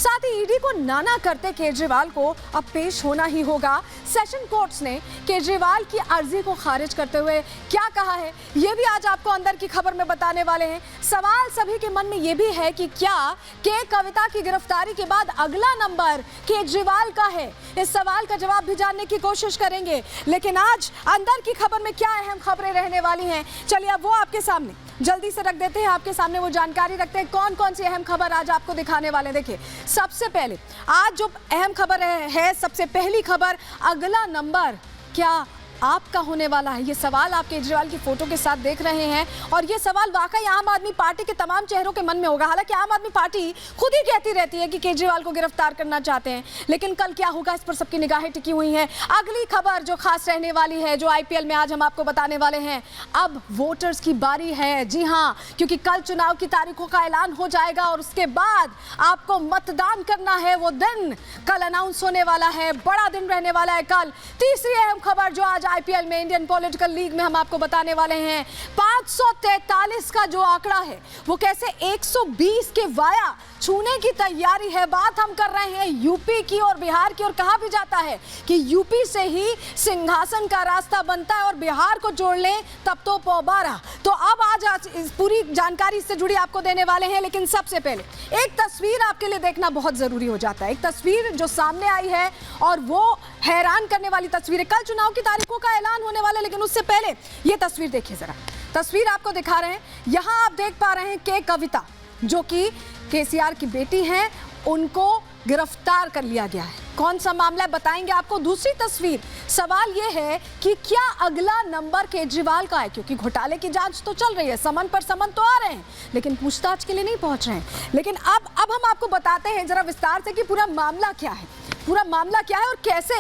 साथ ही ईडी को नाना करते केजरीवाल को अब पेश होना ही होगा। सेशन कोर्ट्स ने केजरीवाल की अर्जी को खारिज करते हुए क्या कहा है, ये भी आज आपको अंदर की खबर में बताने वाले हैं। सवाल सभी के मन में ये भी है कि क्या के कविता की गिरफ्तारी के बाद अगला नंबर केजरीवाल का है। इस सवाल का जवाब भी जानने की कोशिश करेंगे, लेकिन आज अंदर की खबर में क्या अहम खबरें रहने वाली हैं, चलिए अब वो आपके सामने जल्दी से रख देते हैं। आपके सामने वो जानकारी रखते हैं कौन कौन सी अहम खबर आज आपको दिखाने वाले। देखिए, सबसे पहले आज जो अहम खबर है सबसे पहली खबर, अगला नंबर क्या आपका होने वाला है। ये सवाल आप केजरीवाल की फोटो के साथ देख रहे हैं और ये सवाल वाकई आम आदमी पार्टी के तमाम चेहरों के मन में होगा। हालांकि आम आदमी पार्टी खुद ही कहती रहती है कि केजरीवाल को गिरफ्तार करना चाहते हैं, लेकिन कल क्या होगा इस पर सबकी निगाहें टिकी हुई हैं। अगली खबर जो खास रहने वाली है, जो आईपीएल में आज हम आपको बताने वाले हैं, अब वोटर्स की बारी है। जी हाँ, क्योंकि कल चुनाव की तारीखों का ऐलान हो जाएगा और उसके बाद आपको मतदान करना है। वो दिन कल अनाउंस होने वाला है, बड़ा दिन रहने वाला है कल। तीसरी अहम खबर जो आज आईपीएल में, इंडियन पॉलिटिकल लीग में हम आपको बताने वाले हैं, 543 का जो आंकड़ा है वो कैसे 120 के वाया छूने की तैयारी है। बात हम कर रहे हैं यूपी की और बिहार की, और कहा भी जाता है कि यूपी से ही सिंहासन का रास्ता बनता है और बिहार को जोड़ लें तब तो पौबारा। तो अब आज इस पूरी जानकारी से जुड़ी आपको देने वाले हैं, लेकिन सबसे पहले एक तस्वीर आपके लिए देखना बहुत जरूरी हो जाता है। एक तस्वीर जो सामने आई है और वो हैरान करने वाली तस्वीर है। कल चुनाव की तारीखों का ऐलान होने वाला है, लेकिन उससे पहले ये तस्वीर देखिए जरा। तस्वीर आपको दिखा रहे हैं, यहां आप देख पा रहे हैं के कविता जो कि केसीआर की बेटी हैं, उनको गिरफ्तार कर लिया गया है। कौन सा मामला है बताएंगे आपको। दूसरी तस्वीर, सवाल यह है कि क्या अगला नंबर केजरीवाल का है, क्योंकि घोटाले की जांच तो चल रही है, समन पर समन तो आ रहे हैं, लेकिन पूछताछ के लिए नहीं पहुंच रहे हैं। लेकिन अब हम आपको बताते हैं जरा विस्तार से कि पूरा मामला क्या है, पूरा मामला क्या है और कैसे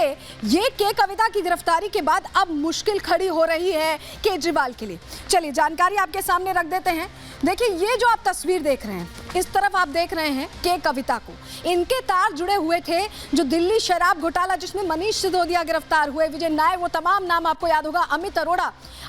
ये के कविता की गिरफ्तारी के बाद अब मुश्किल खड़ी हो रही है केजरीवाल के लिए। चलिए जानकारी आपके सामने रख देते हैं। देखिए, ये जो आप तस्वीर देख रहे हैं, इस तरफ आप देख रहे हैं के कविता को, इनके तार जुड़े हुए थे जो दिल्ली शराब घोटाला जिसमें मनीष सिसोदिया गिरफ्तार हुए, विजय नायर, वो तमाम नाम आपको याद होगा,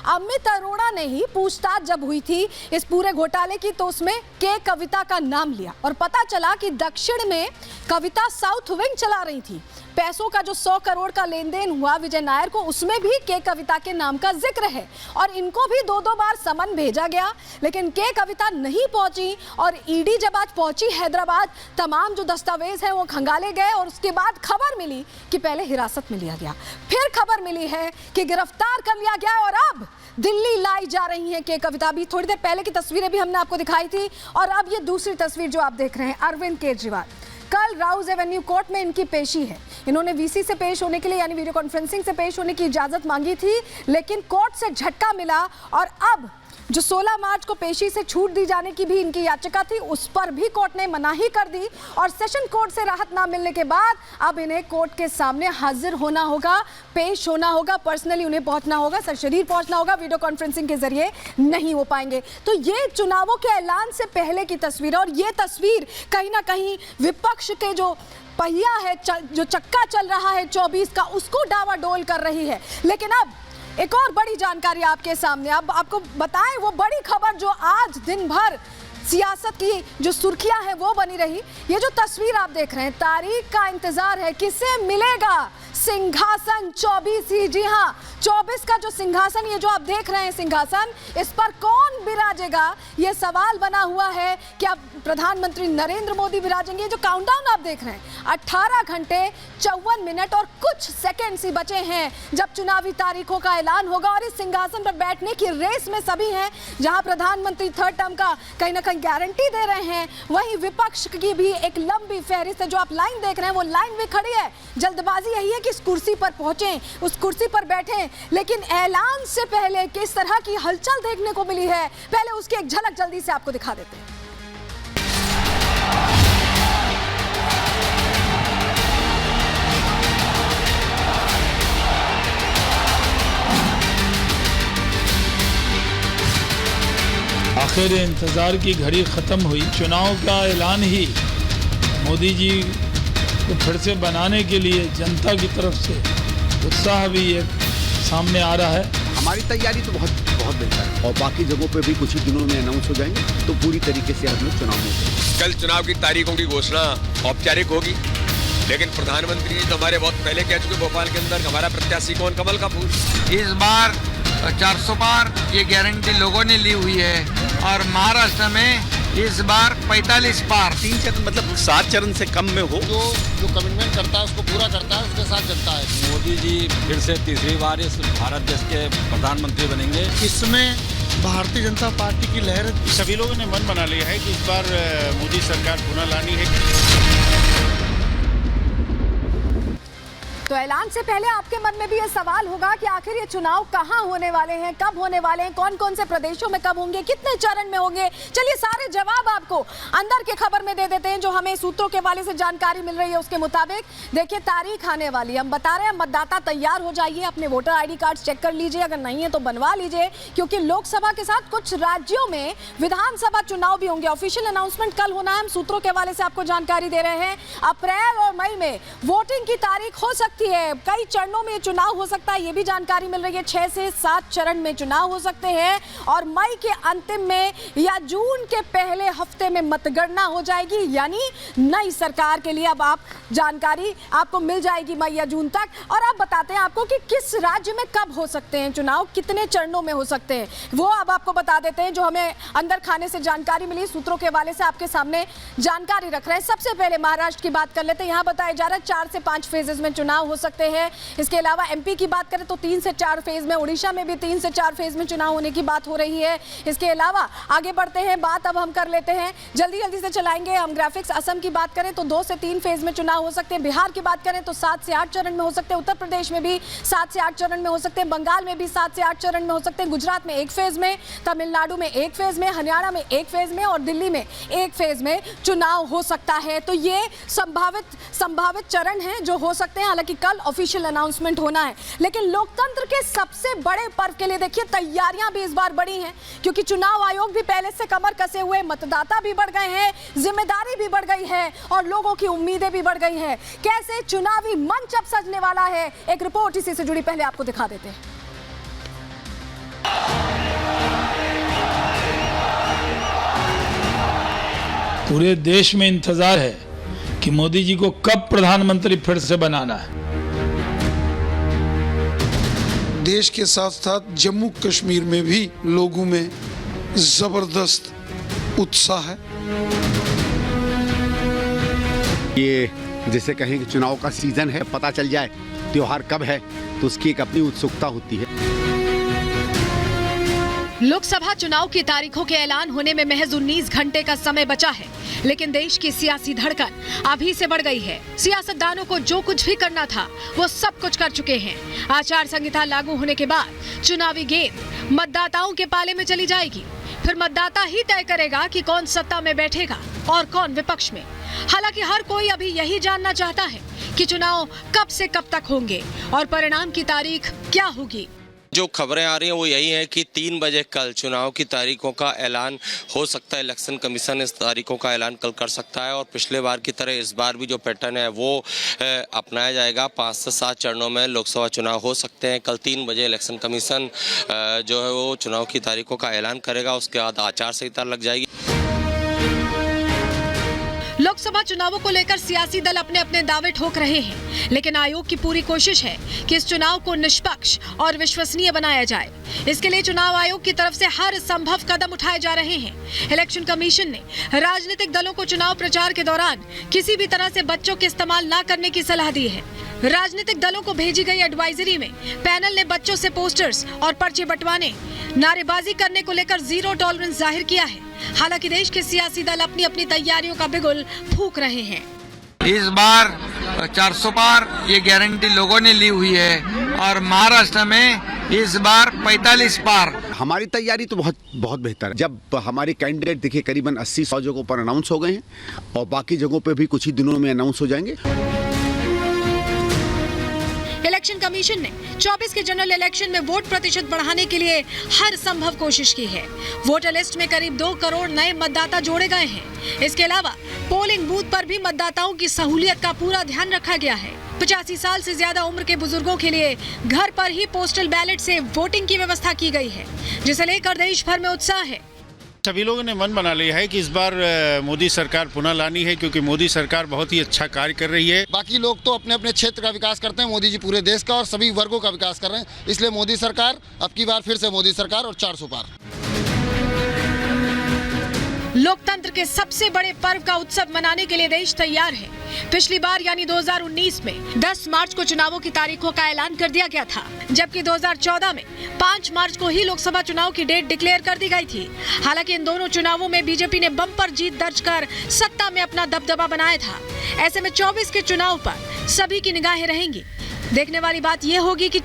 अमित अरोड़ा ने ही पूछताछ जब हुई थी इस पूरे घोटाले की, तो उसमें के कविता का नाम लिया और पता चला कि दक्षिण में कविता साउथ विंग चला रही थी। पैसों का जो 100 करोड़ का लेन देन हुआ विजय नायर को, उसमें भी के कविता के नाम का जिक्र है और इनको भी दो बार समन भेजा गया, लेकिन के कविता नहीं पहुंची। और ईडी जब आज पहुंची हैदराबाद, तमाम जो दस्तावेज हैं वो खंगाले गए और उसके बाद खबर मिली कि पहले हिरासत में लिया गया, फिर खबर मिली है कि गिरफ्तार कर लिया गया और अब दिल्ली लाई जा रही है के कविता। भी थोड़ी देर पहले की तस्वीरें भी हमने आपको दिखाई थी और अब ये दूसरी तस्वीर जो आप देख रहे हैं, अरविंद केजरीवाल, कल राउज एवेन्यू कोर्ट में इनकी पेशी है। इन्होंने वीसी से पेश होने के लिए यानी वीडियो कॉन्फ्रेंसिंग से पेश होने की इजाजत मांगी थी, लेकिन कोर्ट से झटका मिला और अब जो 16 मार्च को पेशी से छूट दी जाने की भी इनकी याचिका थी, उस पर भी कोर्ट ने मनाही कर दी और सेशन कोर्ट से राहत ना मिलने के बाद अब इन्हें कोर्ट के सामने हाजिर होना होगा, पेश होना होगा, पर्सनली उन्हें पहुंचना होगा, सशरीर पहुंचना होगा, वीडियो कॉन्फ्रेंसिंग के जरिए नहीं हो पाएंगे। तो ये चुनावों के ऐलान से पहले की तस्वीर, और ये तस्वीर कहीं ना कहीं विपक्ष के जो पहिया है, जो चक्का चल रहा है 24 का, उसको डावाडोल कर रही है। लेकिन अब एक और बड़ी जानकारी आपके सामने, अब आपको बताएं वो बड़ी खबर जो आज दिन भर सियासत की जो सुर्खियां हैं वो बनी रही। ये जो तस्वीर आप देख रहे हैं, तारीख का इंतजार है, किसे मिलेगा सिंहासन 24 ही। जी हाँ, 24 का जो सिंहासन, ये जो आप देख रहे हैं सिंहासन, इस पर कौन विराजेगा, ये सवाल बना हुआ है। क्या प्रधानमंत्री नरेंद्र मोदी विराजेंगे? जो काउंटडाउन आप देख रहे हैं, 18 घंटे 54 मिनट और कुछ सेकंड्स ही बचे हैं जब चुनावी तारीखों का ऐलान होगा और इस सिंहासन पर बैठने की रेस में सभी हैं। जहां प्रधानमंत्री थर्ड टर्म का कहीं ना कहीं गारंटी दे रहे हैं, वहीं विपक्ष की भी एक लंबी फहरिस्त है। जो आप लाइन देख रहे हैं वो लाइन भी खड़ी है, जल्दबाजी यही है कि इस कुर्सी पर पहुंचे, उस कुर्सी पर बैठे। लेकिन ऐलान से पहले किस तरह की हलचल देखने को मिली है, पहले उसकी एक झलक जल्दी से आपको दिखा देते हैं। आखिर इंतज़ार की घड़ी ख़त्म हुई, चुनाव का ऐलान ही मोदी जी को फिर से बनाने के लिए जनता की तरफ से उत्साह भी एक सामने आ रहा है। हमारी तैयारी तो बहुत बहुत बेहतर है और बाकी जगहों पे भी कुछ ही दिनों में अनाउंस हो जाएंगे, तो पूरी तरीके से हम लोग चुनाव में उतरेंगे। कल चुनाव की तारीखों की घोषणा औपचारिक होगी, लेकिन प्रधानमंत्री जी तो हमारे बहुत पहले कह चुके भोपाल के अंदर हमारा प्रत्याशी कौन, कमल का फूल। इस बार 400 पार ये गारंटी लोगों ने ली हुई है और महाराष्ट्र में इस बार 45 पार। 3 चरण मतलब 7 चरण से कम में हो। जो कमिटमेंट करता है उसको पूरा करता है, उसके साथ चलता है। मोदी जी फिर से तीसरी बार इस भारत देश के प्रधानमंत्री बनेंगे। इसमें भारतीय जनता पार्टी की लहर, सभी लोगों ने मन बना लिया है कि इस बार मोदी सरकार पुनः लानी है। तो ऐलान से पहले आपके मन में भी ये सवाल होगा कि आखिर ये चुनाव कहाँ होने वाले हैं, कब होने वाले हैं, कौन कौन से प्रदेशों में कब होंगे, कितने चरण में होंगे। चलिए सारे जवाब आपको अंदर के खबर में दे देते हैं, जो हमें सूत्रों के वाले से जानकारी मिल रही है उसके मुताबिक। देखिए तारीख आने वाली है, हम बता रहे हैं मतदाता तैयार हो जाइए, अपने वोटर ID कार्ड चेक कर लीजिए, अगर नहीं है तो बनवा लीजिए, क्योंकि लोकसभा के साथ कुछ राज्यों में विधानसभा चुनाव भी होंगे। ऑफिशियल अनाउंसमेंट कल होना है, हम सूत्रों के हवाले से आपको जानकारी दे रहे हैं। अप्रैल और मई में वोटिंग की तारीख हो सकती है, कई चरणों में चुनाव हो सकता है, ये भी जानकारी मिल रही है। 6 से 7 चरण में चुनाव हो सकते हैं और मई के अंतिम में या जून के पहले हफ्ते में मतगणना हो जाएगी, यानी नई सरकार के लिए अब आप जानकारी आपको मिल जाएगी मई या जून तक। और अब बताते हैं आपको कि किस राज्य में कब हो सकते हैं चुनाव, कितने चरणों में हो सकते हैं, वो अब आपको बता देते हैं, जो हमें अंदर खाने से जानकारी मिली, सूत्रों के हवाले से आपके सामने जानकारी रख रहे हैं। सबसे पहले महाराष्ट्र की बात कर लेते हैं। यहाँ बताया जा रहा है 4 से 5 फेजेस में चुनाव हो सकते हैं। इसके अलावा MP की बात करें तो 3 से 4 फेज में, उड़ीसा में भी 3 से 4 फेज में चुनाव होने की बात हो रही है। इसके अलावा आगे बढ़ते हैं, बात अब हम कर लेते हैं, जल्दी से चलाएंगे हम ग्राफिक्स। असम की बात करें तो 2 से 3 फेज में चुनाव हो सकते हैं। बिहार की बात करें तो 7 से 8 चरण में हो सकते हैं। उत्तर प्रदेश में भी 7 से 8 चरण में हो सकते हैं। बंगाल में भी 7 से 8 चरण में हो सकते हैं। गुजरात में 1 फेज में, तमिलनाडु में 1 फेज में, हरियाणा में 1 फेज में और दिल्ली में 1 फेज में चुनाव हो सकता है। तो ये संभावित चरण हैं जो हो सकते हैं। हालांकि कल ऑफिशियल अनाउंसमेंट होना है, लेकिन लोकतंत्र के सबसे बड़े पर्व के लिए देखिए तैयारियां भी इस बार बड़ी हैं, क्योंकि चुनाव आयोग भी पहले से कमर कसे हुए, मतदाता भी बढ़ गए हैं, जिम्मेदारी भी बढ़ गई है और लोगों की उम्मीदें भी बढ़ गई हैं। कैसे चुनावी मंच अब सजने वाला है, एक रिपोर्ट इसी से जुड़ी पहले आपको दिखा देते हैं। पूरे देश में इंतजार है कि मोदी जी को कब प्रधानमंत्री फिर से बनाना है। देश के साथ साथ जम्मू कश्मीर में भी लोगों में जबरदस्त उत्साह है। ये जैसे कहें कि चुनाव का सीजन है, पता चल जाए त्योहार कब है तो उसकी एक अपनी उत्सुकता होती है। लोकसभा चुनाव की तारीखों के ऐलान होने में महज 19 घंटे का समय बचा है, लेकिन देश की सियासी धड़कन अभी से बढ़ गई है। सियासतदानों को जो कुछ भी करना था वो सब कुछ कर चुके हैं। आचार संहिता लागू होने के बाद चुनावी गेंद मतदाताओं के पाले में चली जाएगी। फिर मतदाता ही तय करेगा कि कौन सत्ता में बैठेगा और कौन विपक्ष में। हालांकि हर कोई अभी यही जानना चाहता है कि चुनाव कब से कब तक होंगे और परिणाम की तारीख क्या होगी। जो खबरें आ रही हैं वो यही है कि 3 बजे कल चुनाव की तारीखों का ऐलान हो सकता है। इलेक्शन कमीशन इस तारीखों का ऐलान कल कर सकता है और पिछले बार की तरह इस बार भी जो पैटर्न है वो अपनाया जाएगा। 5 से 7 चरणों में लोकसभा चुनाव हो सकते हैं। कल 3 बजे इलेक्शन कमीशन जो है वो चुनाव की तारीखों का ऐलान करेगा। उसके बाद आचार संहिता लग जाएगी। लोकसभा चुनावों को लेकर सियासी दल अपने अपने दावे ठोक रहे हैं, लेकिन आयोग की पूरी कोशिश है कि इस चुनाव को निष्पक्ष और विश्वसनीय बनाया जाए। इसके लिए चुनाव आयोग की तरफ से हर संभव कदम उठाए जा रहे हैं। इलेक्शन कमीशन ने राजनीतिक दलों को चुनाव प्रचार के दौरान किसी भी तरह से बच्चों के इस्तेमाल न करने की सलाह दी है। राजनीतिक दलों को भेजी गई एडवाइजरी में पैनल ने बच्चों से पोस्टर्स और पर्चे बंटवाने, नारेबाजी करने को लेकर 0 टॉलरेंस जाहिर किया है। हालांकि देश के सियासी दल अपनी अपनी तैयारियों का बिगुल फूंक रहे हैं। इस बार 400 पार ये गारंटी लोगों ने ली हुई है और महाराष्ट्र में इस बार 45 पार। हमारी तैयारी तो बहुत बेहतर है। जब हमारे कैंडिडेट देखिए करीबन 80-100 जगहों पर अनाउंस हो गए हैं और बाकी जगहों पे भी कुछ ही दिनों में अनाउंस हो जाएंगे। इलेक्शन कमीशन ने 24 के जनरल इलेक्शन में वोट प्रतिशत बढ़ाने के लिए हर संभव कोशिश की है। वोटर लिस्ट में करीब 2 करोड़ नए मतदाता जोड़े गए हैं। इसके अलावा पोलिंग बूथ पर भी मतदाताओं की सहूलियत का पूरा ध्यान रखा गया है। 85 साल से ज्यादा उम्र के बुजुर्गों के लिए घर पर ही पोस्टल बैलेट से वोटिंग की व्यवस्था की गई है, जिसे लेकर देश भर में उत्साह है। सभी लोगों ने मन बना लिया है कि इस बार मोदी सरकार पुनः लानी है, क्योंकि मोदी सरकार बहुत ही अच्छा कार्य कर रही है। बाकी लोग तो अपने अपने क्षेत्र का विकास करते हैं, मोदी जी पूरे देश का और सभी वर्गों का विकास कर रहे हैं। इसलिए मोदी सरकार, अब की बार फिर से मोदी सरकार और 400 पार। लोकतंत्र के सबसे बड़े पर्व का उत्सव मनाने के लिए देश तैयार है। पिछली बार यानी 2019 में 10 मार्च को चुनावों की तारीखों का ऐलान कर दिया गया था, जबकि 2014 में 5 मार्च को ही लोकसभा चुनाव की डेट डिक्लेयर कर दी गई थी। हालांकि इन दोनों चुनावों में बीजेपी ने बम्पर जीत दर्ज कर सत्ता में अपना दबदबा बनाया था। ऐसे में 24 के चुनाव पर सभी की निगाहें रहेंगी। देखने वाली बात यह होगी कि